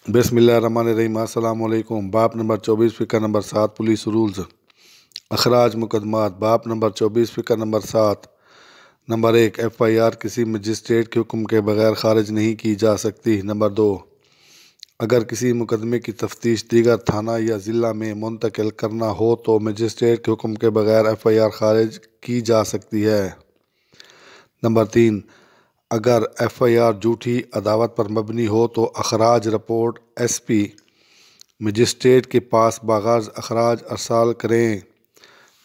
بسم اللہ الرحمن الرحیم۔ السلام علیکم۔ باب نمبر 24 فقہ نمبر 7 پولیس رولز اخراج مقدمات۔ باب نمبر 24 فقہ نمبر 7 نمبر 1 FIR کسی مجسٹریٹ کے حکم کے بغیر خارج نہیں کی جا سکتی۔ نمبر 2 اگر کسی مقدمے کی تفتیش دیگر تھانہ یا ضلع میں منتقل کرنا ہو تو مجسٹریٹ کے حکم کے بغیر FIR خارج کی جا سکتی ہے۔ نمبر 3 اگر FIR جھوٹی عداوت پر مبنی ہو تو اخراج رپورٹ SP مجسٹریٹ کے پاس باغرض اخراج ارسال کریں۔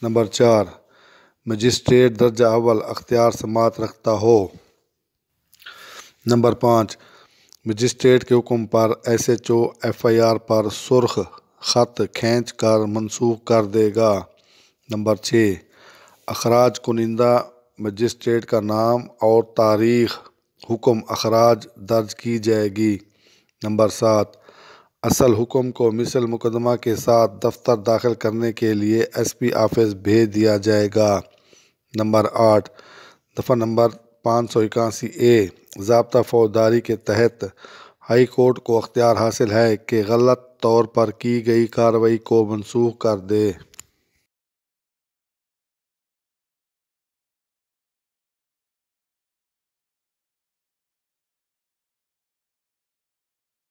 نمبر 4 مجسٹریٹ درجہ اول اختیار سماعت رکھتا ہو۔ نمبر 5 مجسٹریٹ کے حکم پر SHO FIR پر سرخ خط کھینچ کر منسوخ کر دے گا۔ نمبر 6 اخراج کنندہ مجسٹریٹ کا نام اور تاریخ حکم اخراج درج کی جائے گی۔ نمبر 7 اصل حکم کو مثل مقدمہ کے ساتھ دفتر داخل کرنے کے لیے SP آفس بھیج دیا جائے گا۔ نمبر 8 دفعہ نمبر 581A ضابطہ فوجداری کے تحت ہائی کورٹ کو اختیار حاصل ہے کہ غلط طور پر کی گئی کارروائی کو منسوخ کر دے۔